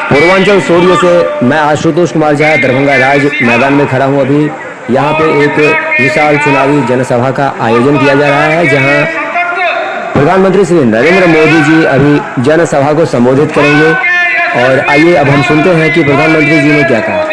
Purvanchal studio से मैं आशुतोष कुमार झा दरभंगा राज मैदान में खड़ा हूं। अभी यहां पे एक विशाल चुनावी जनसभा का आयोजन किया जा रहा है, जहां प्रधानमंत्री श्री नरेंद्र मोदी जी अभी जनसभा को संबोधित करेंगे। और आइए अब हम सुनते हैं कि प्रधानमंत्री जी ने क्या कहा।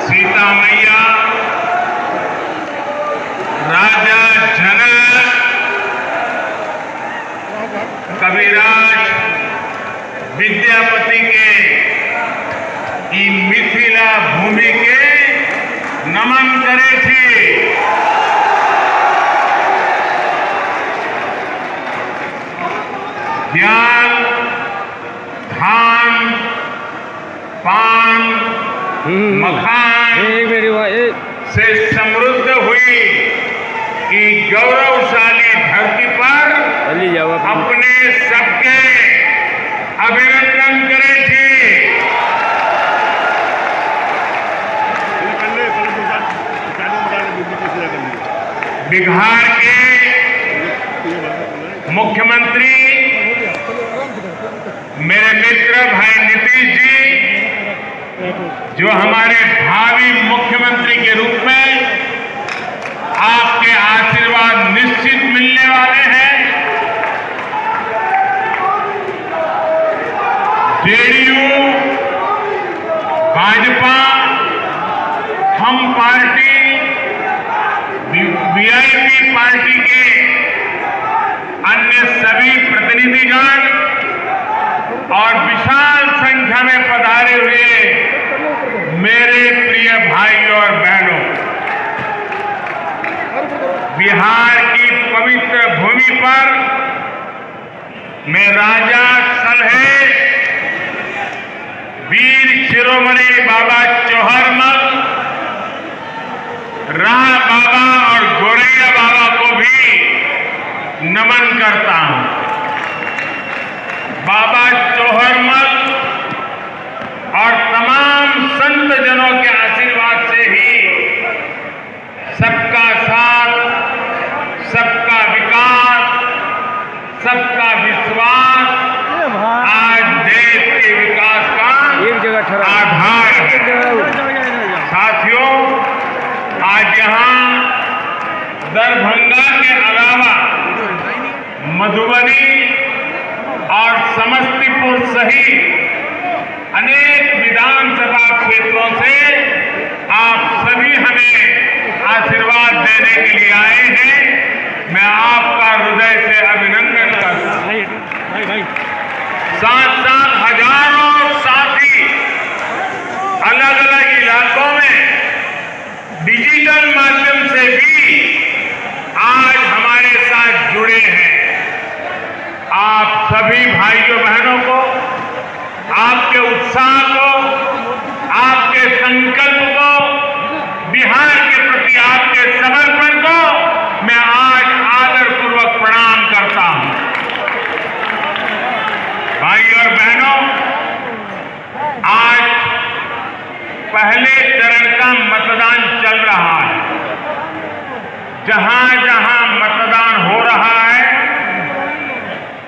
सीता मैया, राजा जनक, कविराज विद्यापति के ई मिथिला भूमि के नमन करे थी। ज्ञान, धान, पान, मखान से समृद्ध हुई कि गौरवशाली धरती पर अपने सबके अभिनंदन करे थी। बिहार के मुख्यमंत्री मेरे मित्र भाई नीतीश जी, जो हमारे भावी मुख्यमंत्री के रूप में आपके आशीर्वाद निश्चित मिलने वाले हैं। जेडीयू, भाजपा, हम पार्टी, वीआईपी पार्टी के अन्य सभी प्रतिनिधिगण और विशाल संख्या में पधारे हुए मेरे प्रिय भाइयों और बहनों, बिहार की पवित्र भूमि पर मैं राजा सलहे वीर शिरोमणि बाबा चौहरमल, राह बाबा और गोरैया बाबा को भी नमन करता हूं। बाबा चौहरमल और तमाम संत जनों के आशीर्वाद से ही सबका साथ, सबका विकास, सबका विश्वास आज देश के विकास का आधार है। साथियों, आज यहाँ दरभंगा के अलावा मधुबनी और समस्तीपुर सहित अनेक विधानसभा क्षेत्रों से आप सभी हमें आशीर्वाद देने के लिए आए हैं। मैं आपका हृदय से अभिनंदन करता हूं। साथ साथ हजारों साथी अलग अलग इलाकों में डिजिटल माध्यम से भी आज हमारे साथ जुड़े हैं। आप सभी भाइयों बहनों को, आपके उत्साह को, आपके संकल्प को, बिहार के प्रति आपके समर्पण को मैं आज आदरपूर्वक प्रणाम करता हूं। भाइयों और बहनों, आज पहले चरण का मतदान चल रहा है। जहां जहां मतदान हो रहा है,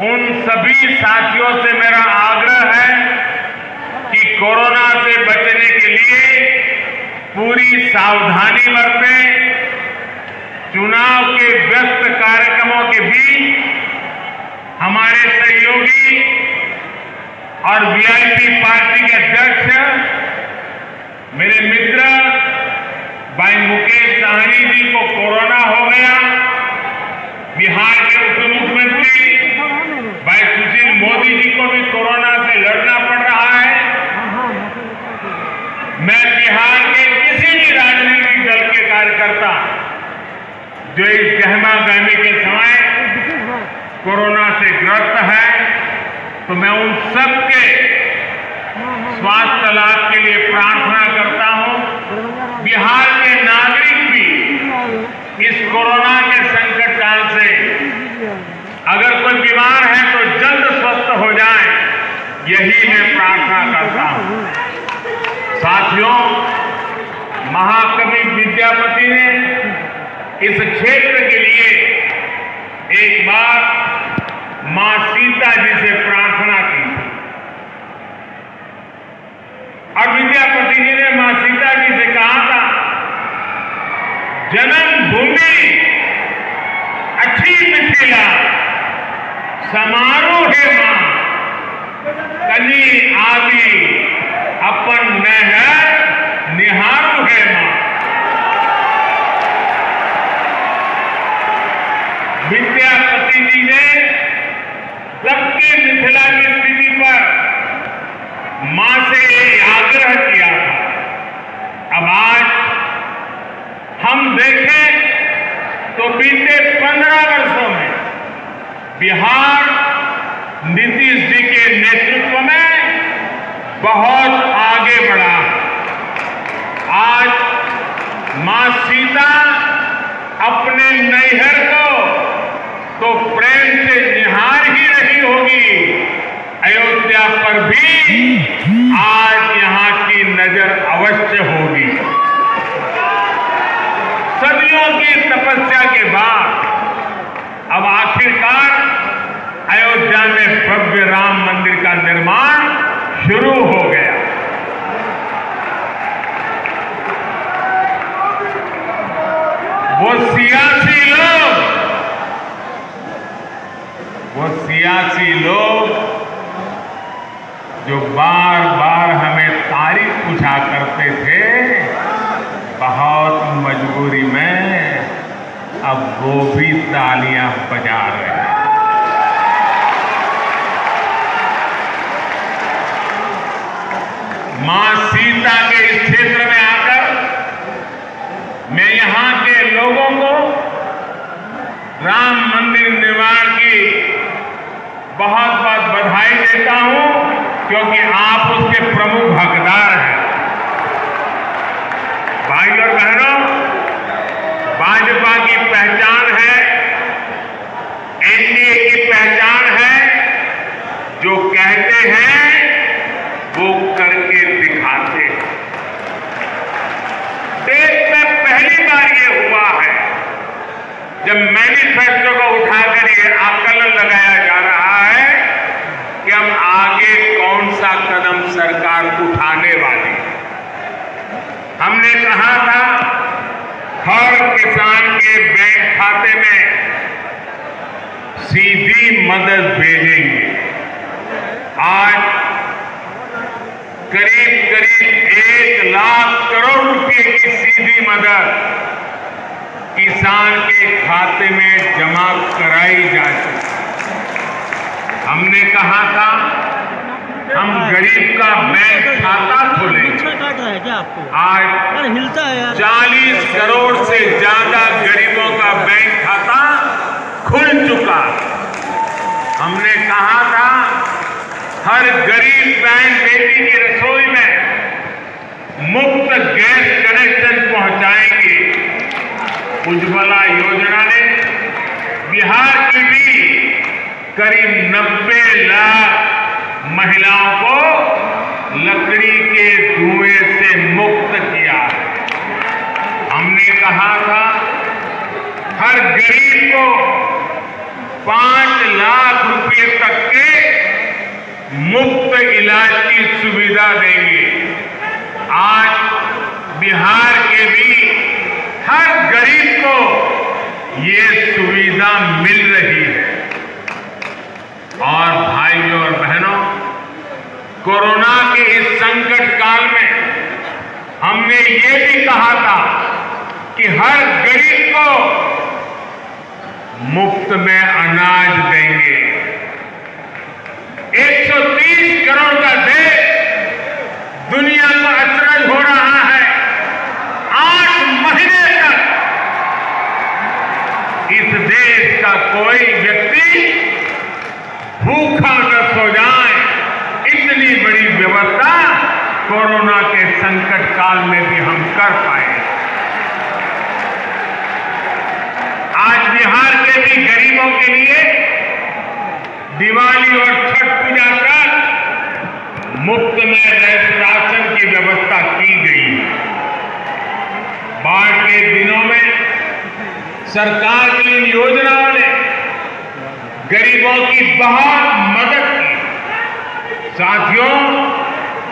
उन सभी साथियों से मेरा आग्रह है कि कोरोना से बचने के लिए पूरी सावधानी बरतें। चुनाव के व्यस्त कार्यक्रमों के बीच हमारे सहयोगी और वीआईपी पार्टी के अध्यक्ष मेरे मित्र भाई मुकेश सहनी जी को कोरोना हो गया। बिहार के उप मुख्यमंत्री भाई सुशील मोदी जी को भी कोरोना से लड़ना पड़ रहा है। मैं बिहार के किसी भी कार्यकर्ता जो इस गहमा गहमी के समय कोरोना से ग्रस्त है, तो मैं उन सबके स्वास्थ्य लाभ के लिए प्रार्थना करता हूं। बिहार के नागरिक भी इस कोरोना के संकट काल से अगर कोई बीमार है तो जल्द स्वस्थ हो जाए, यही मैं प्रार्थना करता हूं। साथियों, महाकवि विद्यापति ने इस क्षेत्र के लिए एक बार मां सीता जी से प्रार्थना की और विद्यापति जी ने मां सीता जी से कहा था, जन्म भूमि अच्छी मिथिला समारोह है मां, कली आदि अपन नहर निहारू है मां। विद्यापति जी ने सबके मिथिला की स्थिति पर मां से आग्रह किया था। अब आज हम देखें तो बीते 15 वर्षों में बिहार नीतीश जी के नेतृत्व में बहुत आगे बढ़ा। आज मां सीता अपने नैहर को तो प्रेम से निहार ही रही होगी, अयोध्या पर भी आज यहां की नजर अवश्य होगी। सदियों की तपस्या के बाद अब आखिरकार अयोध्या में भव्य राम मंदिर का निर्माण शुरू हो गया। वो सियासी लोग जो बार बार हमें तारीफ पूछा करते थे, बहुत मजबूरी में अब वो भी तालियां बजा रहे हैं। मां सीता के इस क्षेत्र में आकर मैं यहां के लोगों को राम मंदिर निर्माण की बहुत बहुत बधाई देता हूं, क्योंकि आप उसके प्रमुख हकदार हैं। भाई और बहनों, भाजपा की पहचान है, एनडीए की पहचान है, जो कहते हैं वो करके दिखाते हैं। देश में पहली बार ये हुआ है जब मैनिफेस्टो को उठाकर ये आकलन लगाया जा रहा है कि हम आगे कौन सा कदम सरकार उठाने वाली है। हमने कहा था हर किसान के बैंक खाते में सीधी मदद भेजेंगे। आज करीब 1 लाख करोड़ रुपए की सीधी मदद किसान के खाते में जमा कराई जा चुकी। हमने कहा था हम गरीब का बैंक खाता खोलेंगे। आज हिलता है यार। 40 करोड़ से ज्यादा गरीबों का बैंक खाता खुल चुका। हमने कहा था हर गरीब बहन बेटी की रसोई में मुफ्त गैस कनेक्शन पहुंचाएंगे। उज्ज्वला योजना ने बिहार की भी करीब 90 लाख महिलाओं को लकड़ी के धुएं से मुक्त किया है। हमने कहा था हर गरीब को 5 लाख रुपए तक के मुफ्त इलाज की सुविधा देंगे। आज बिहार के भी हर गरीब को ये सुविधा मिल रही है। और भाइयों और बहनों, कोरोना के इस संकट काल में हमने ये भी कहा था कि हर गरीब को मुफ्त में अनाज देंगे। 130 करोड़ का देश दुनिया को अचरज हो रहा है। 8 महीने तक साल में भी हम कर पाए। आज बिहार के भी गरीबों के लिए दिवाली और छठ पूजा तक मुफ्त में राशन की व्यवस्था की गई है। बाढ़ के दिनों में सरकार की इन योजनाओं ने गरीबों की बहुत मदद की। साथियों,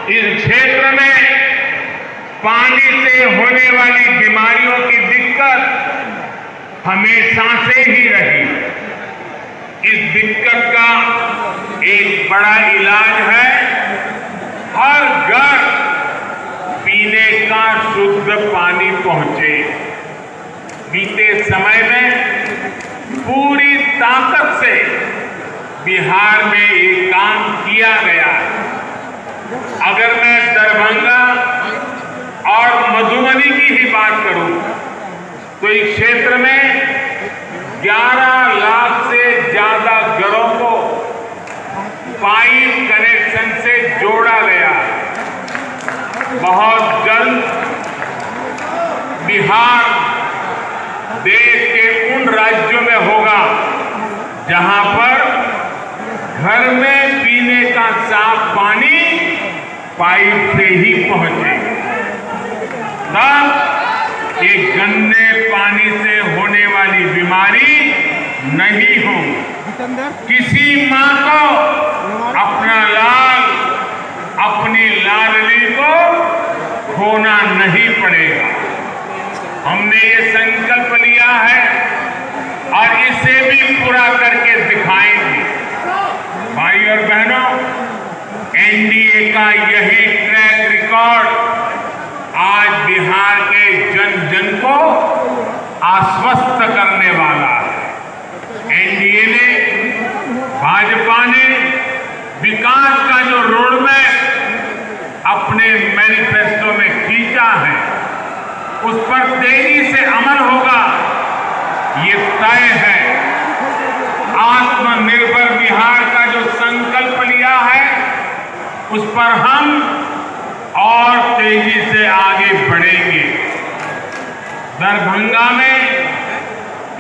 इस क्षेत्र में पानी से होने वाली बीमारियों की दिक्कत हमेशा से ही रही। इस दिक्कत का एक बड़ा इलाज है हर घर पीने का शुद्ध पानी पहुंचे। बीते समय में पूरी ताकत से बिहार में ये काम किया गया है। अगर मैं दरभंगा और मधुबनी की ही बात करूं तो इस क्षेत्र में 11 लाख से ज्यादा घरों को पाइप कनेक्शन से जोड़ा गया। बहुत जल्द बिहार देश के उन राज्यों में होगा जहां पर घर में पीने का साफ पानी पाइप से ही पहुंचे। तब ये गंदे पानी से होने वाली बीमारी नहीं होगी। किसी मां को अपना लाल, अपनी लाडली को खोना नहीं पड़ेगा। हमने ये संकल्प लिया है और इसे भी पूरा करके दिखाएंगे। भाई और बहनों, एनडीए का यही ट्रैक रिकॉर्ड आज बिहार के जन जन को आश्वस्त करने वाला है। एनडीए ने, भाजपा ने विकास का जो रोडमैप अपने मैनिफेस्टो में खींचा है उस पर तेजी से अमल होगा, ये तय है। आत्मनिर्भर बिहार का जो संकल्प लिया है उस पर हम और तेजी से आगे बढ़ेंगे। दरभंगा में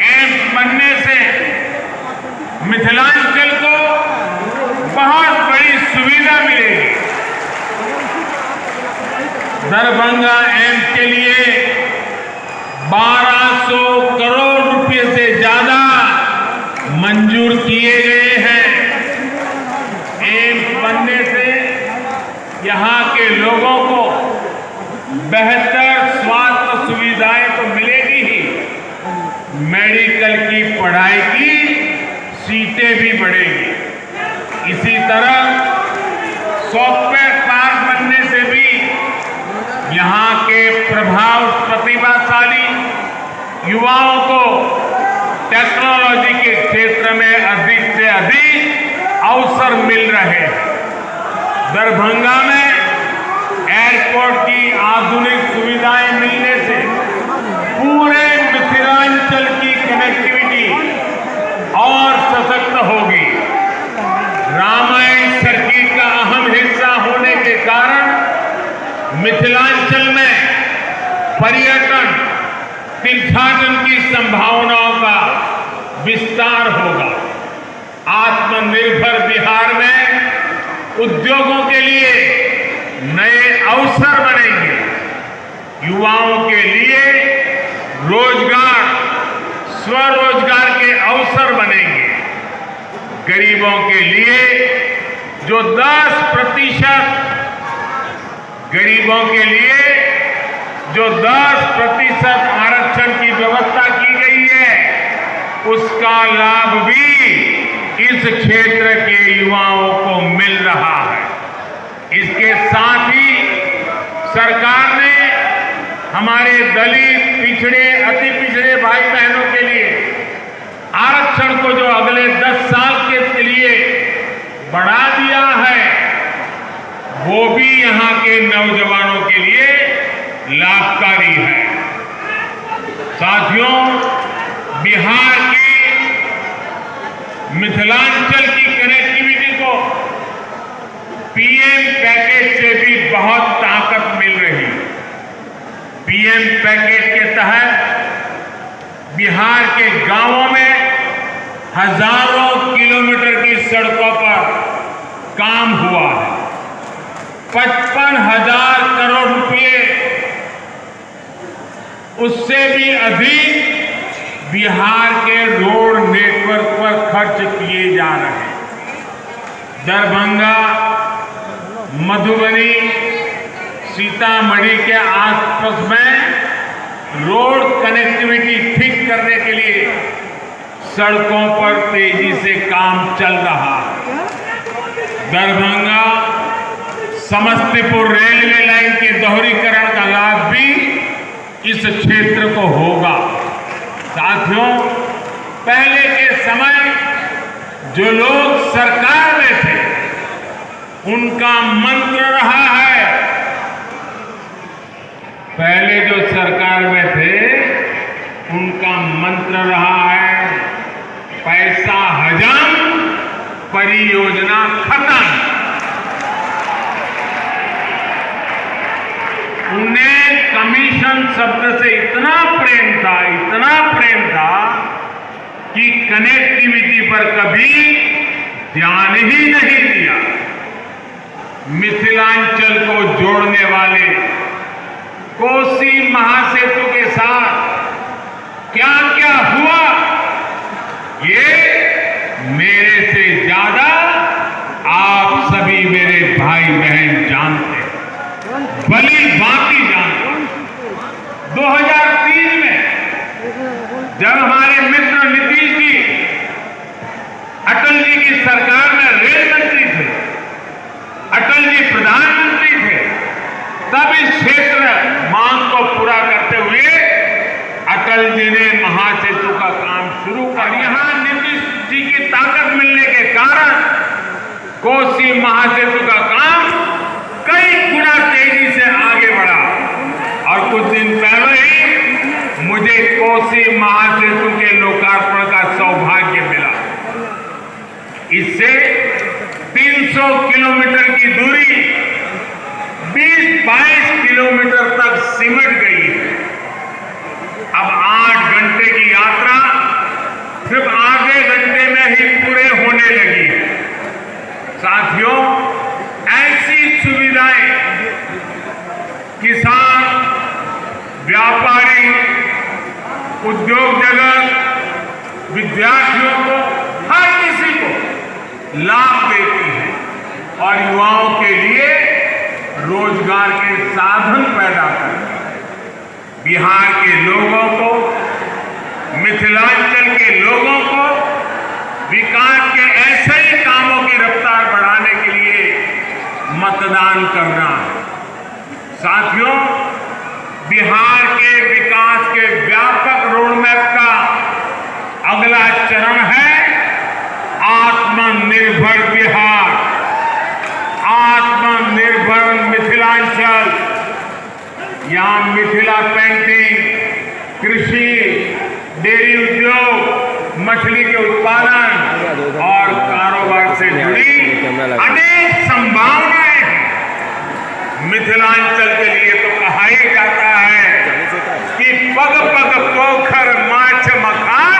एम्स बनने से मिथिलांचल को बहुत बड़ी सुविधा मिलेगी। दरभंगा एम्स के लिए 1200 करोड़ रुपए से ज्यादा मंजूर किए गए हैं। एम्स बनने से यहाँ के लोगों को बेहतर स्वास्थ्य सुविधाएं तो मिलेगी ही, मेडिकल की पढ़ाई की सीटें भी बढ़ेगी। इसी तरह सॉफ्टवेयर पार्क बनने से भी यहाँ के प्रतिभाशाली युवाओं को टेक्नोलॉजी के क्षेत्र में अधिक से अधिक अवसर मिल रहे हैं। दरभंगा में एयरपोर्ट की आधुनिक सुविधाएं मिलने से पूरे मिथिलांचल की कनेक्टिविटी और सशक्त होगी। रामायण सर्किट का अहम हिस्सा होने के कारण मिथिलांचल में पर्यटन, तीर्थाटन की संभावनाओं का विस्तार होगा। आत्मनिर्भर बिहार में उद्योगों के लिए नए अवसर बनेंगे। युवाओं के लिए रोजगार, स्वरोजगार के अवसर बनेंगे। गरीबों के लिए जो 10% आरक्षण की व्यवस्था की गई है उसका लाभ भी इस क्षेत्र के युवाओं को मिल रहा है। इसके साथ ही सरकार ने हमारे दलित, पिछड़े, अति पिछड़े भाई बहनों के लिए आरक्षण को जो अगले 10 साल के लिए बढ़ा दिया है वो भी यहाँ के नौजवानों के लिए लाभकारी है। साथियों, बिहार की मिथिलांचल की कनेक्टिविटी को पीएम पैकेज से भी बहुत ताकत मिल रही है। पीएम पैकेज के तहत बिहार के गांवों में हजारों किलोमीटर की सड़कों पर काम हुआ है। 55,000 करोड़ रुपए, उससे भी अधिक बिहार के रोड नेटवर्क पर खर्च किए जा रहे हैं। दरभंगा, मधुबनी, सीतामढ़ी के आसपास में रोड कनेक्टिविटी ठीक करने के लिए सड़कों पर तेजी से काम चल रहा है। दरभंगा समस्तीपुर रेलवे लाइन के दोहरीकरण का लाभ भी इस क्षेत्र को होगा। साथियों, पहले के समय जो लोग सरकार में थे, उनका मंत्र रहा है, पहले जो सरकार में थे उनका मंत्र रहा है, पैसा हजम, परियोजना खत्म। उन्हें कमीशन शब्द से इतना प्रेम था कि कनेक्टिविटी पर कभी ध्यान ही नहीं दिया। मिथिलांचल को जोड़ने वाले कोसी महासेतु के साथ क्या क्या हुआ, ये मेरे से ज्यादा आप सभी मेरे भाई बहन जानते हैं, भली भांति जानते हैं। 2003 में जब हमारे मित्र नीतीश जी अटल जी की सरकार में रेल मंत्री थे, अटल जी प्रधानमंत्री थे, तब इस क्षेत्र मांग को पूरा करते हुए अटल जी ने महासेतु का काम शुरू कर दिया। यहां नीतीश जी की ताकत मिलने के कारण कोसी महासेतु का काम कई गुना तेजी से आगे बढ़ा और कुछ दिन पहले ही मुझे कोसी महासेतु के लोकार्पण का सौभाग्य मिला। इससे 300 किलोमीटर की दूरी 20-22 किलोमीटर तक सिमट गई है। अब 8 घंटे की यात्रा सिर्फ आधे घंटे में ही पूरे होने लगी है। साथियों, ऐसी सुविधाएं किसान, व्यापारी, उद्योग जगत, विद्यार्थियों को, हर किसी को लाभ देती है और युवाओं के लिए रोजगार के साधन पैदा करती है। बिहार के लोगों को, मिथिलांचल के लोगों को विकास के ऐसे ही कामों की रफ्तार बढ़ाने के लिए मतदान करना है। साथियों, बिहार के विकास के व्यापक रोडमैप का अगला चरण है आत्मनिर्भर बिहार, आत्मनिर्भर मिथिलांचल। यहां मिथिला पेंटिंग, कृषि, डेयरी उद्योग, मछली के उत्पादन और कारोबार से जुड़ी अनेक संभावनाएं हैं। मिथिलांचल के लिए तो कहा ही जाता है कि पग पग पोखर माछ मखान,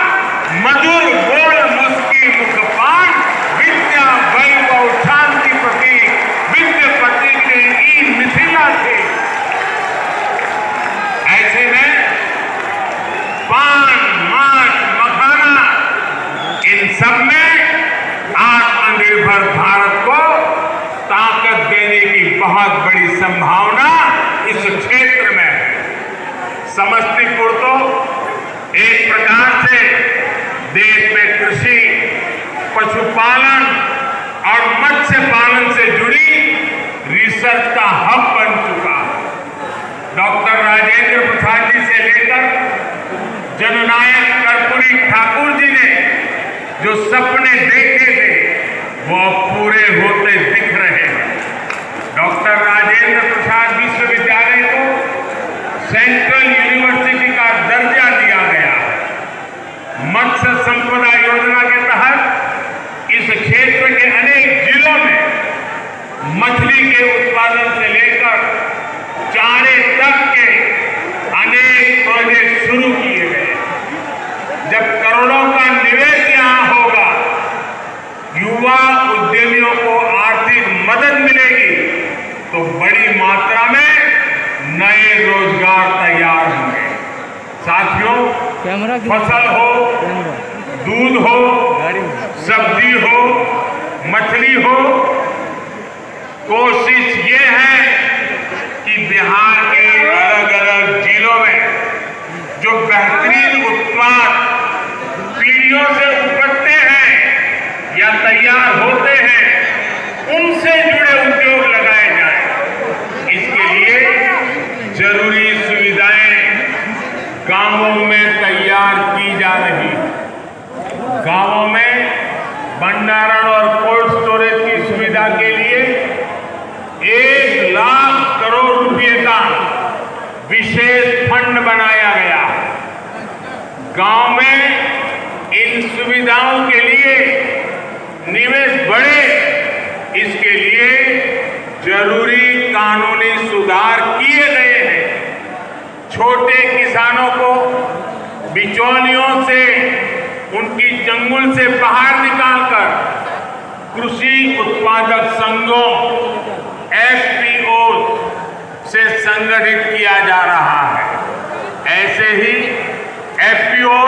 मधुर बोल मुस्की मुखपान, विद्या वैभव शांति प्रतीक, विद्यापति के ई मिथिला थे। ऐसे में पान, माछ, मखाना, इन सब में आत्मनिर्भर भारत को ताकत देने की बहुत बड़ी संभावना इस क्षेत्र में है। समस्तीपुर तो एक प्रकार से देश में कृषि, पशुपालन और मत्स्य पालन से जुड़ी रिसर्च का हब बन चुका है। डॉक्टर राजेंद्र प्रसाद जी से लेकर जननायक कर्पूरी ठाकुर जी ने जो सपने देखे थे वो पूरे होते दिख रहे हैं। डॉक्टर राजेंद्र प्रसाद विश्वविद्यालय को सेंट्रल यूनिवर्सिटी का दर्जा दिया गया। मत्स्य संपदा योजना के तहत इस क्षेत्र के अनेक जिलों में मछली के उत्पादन से लेकर चारे तक के शुरू किए गए। जब करोड़ों का निवेश यहां होगा, युवा उद्यमियों को आर्थिक मदद मिलेगी, तो बड़ी मात्रा में नए रोजगार तैयार होंगे। साथियों, फसल हो, दूध हो, सब्जी हो, मछली हो, कोशिश ये है कि बिहार के अलग अलग जिलों में जो बेहतरीन उत्पाद पीढ़ियों से उपजते हैं या तैयार होते हैं, उनसे जुड़े उद्योग लगाए जाएं। इसके लिए जरूरी सुविधाएं गांवों में तैयार की जा रही हैं। गांवों में भंडारण और कोल्ड स्टोरेज की सुविधा के लिए 1 लाख करोड़ रुपए का विशेष फंड बनाया गया। गांव में इन सुविधाओं के लिए निवेश बढ़े, इसके लिए जरूरी कानूनी सुधार किए गए हैं। छोटे किसानों को बिचौलियों से, उनकी चंगुल से बाहर निकालकर कृषि उत्पादक संघों FPO से संगठित किया जा रहा है। ऐसे ही FPO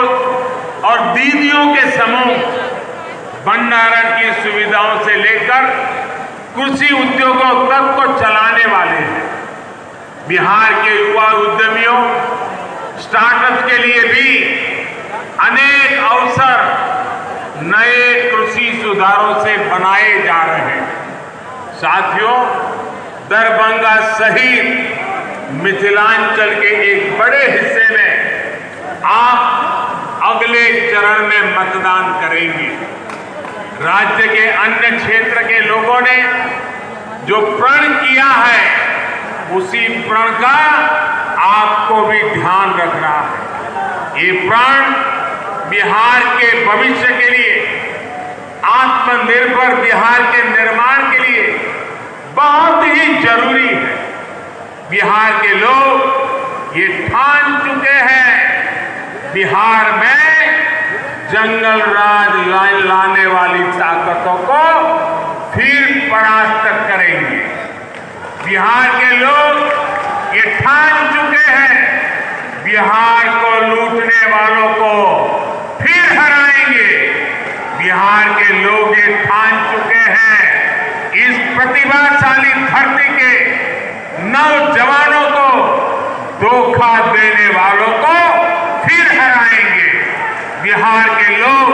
और दीदियों के समूह भंडारण की सुविधाओं से लेकर कृषि उद्योगों तक को चलाने वाले हैं। बिहार के युवा उद्यमियों, स्टार्टअप के लिए भी अनेक अवसर नए कृषि सुधारों से बनाए जा रहे हैं। साथियों, दरभंगा सहित मिथिलांचल के एक बड़े हिस्से में आप अगले चरण में मतदान करेंगे। राज्य के अन्य क्षेत्र के लोगों ने जो प्रण किया है, उसी प्रण का आपको भी ध्यान रखना है। ये प्रण बिहार के भविष्य के लिए, आत्मनिर्भर बिहार के निर्माण के लिए बहुत ही जरूरी है। बिहार के लोग ये ठान चुके हैं, बिहार में जंगल राज लाने वाली ताकतों को फिर परास्त करेंगे। बिहार के लोग ये ठान चुके हैं, बिहार को लूटने वालों को फिर हराएंगे। बिहार के लोग ये ठान चुके हैं, इस प्रतिभाशाली धरती के नौजवानों को धोखा देने वालों को फिर हराएंगे। बिहार के लोग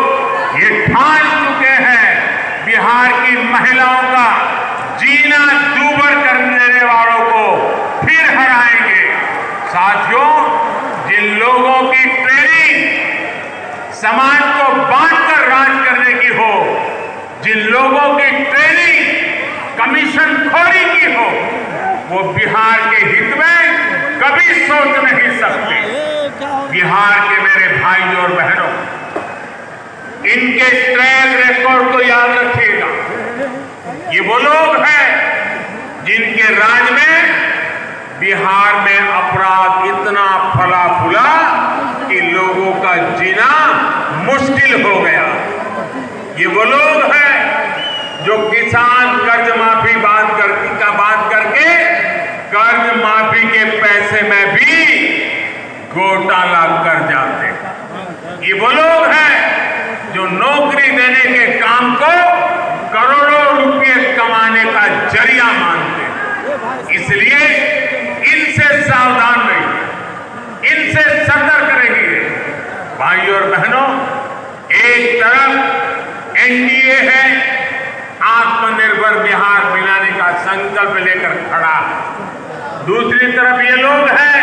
ये ठान चुके हैं, बिहार की महिलाओं का जीना दूभर कर देने वालों को फिर हराएंगे। साथियों, जिन लोगों की ट्रेनिंग समाज को बांटकर राज करने की हो, जिन लोगों की ट्रेनिंग कमीशन खोरी की हो, वो बिहार के हित में कभी सोच नहीं सकते। बिहार के मेरे भाई और बहनों, इनके ट्रैक रिकॉर्ड को याद रखिएगा। ये वो लोग हैं जिनके राज में बिहार में अपराध इतना फला फूला कि लोगों का जीना मुश्किल हो गया। ये वो लोग हैं जो किसान कर्ज माफी बात करके कर्ज माफी के पैसे में भी घोटाला कर जाते हैं। ये वो लोग हैं जो नौकरी देने के काम को करोड़ों रुपए कमाने का जरिया मानते हैं। इसलिए इनसे सावधान रहिए, इनसे सतर्क रहिए। भाइयों और बहनों, एक तरफ एनडीए है, आत्मनिर्भर बिहार बनाने का संकल्प लेकर खड़ा है। दूसरी तरफ ये लोग हैं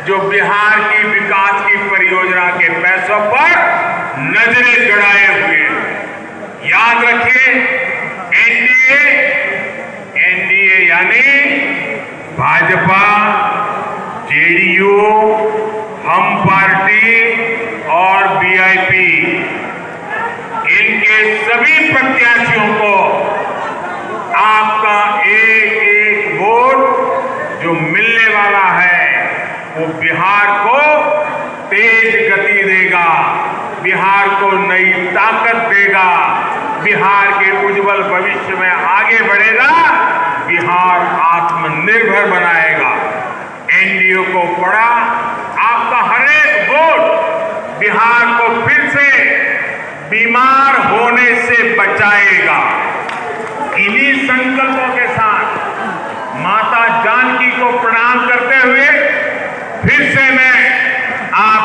जो बिहार की विकास की परियोजना के पैसों पर नजरें गड़ाए हुए हैं। याद रखिए, एनडीए यानी भाजपा, जेडीयू, हम पार्टी और वीआईपी, इनके सभी प्रत्याशियों को आपका एक एक वोट जो मिलने वाला है, वो बिहार को बिहार को नई ताकत देगा, बिहार के उज्जवल भविष्य में आगे बढ़ेगा, बिहार आत्मनिर्भर बनाएगा। एनडीए को पड़ा आपका हर एक वोट बिहार को फिर से बीमार होने से बचाएगा। इन्हीं संकल्पों के साथ माता जानकी को प्रणाम करते हुए फिर से मैं आप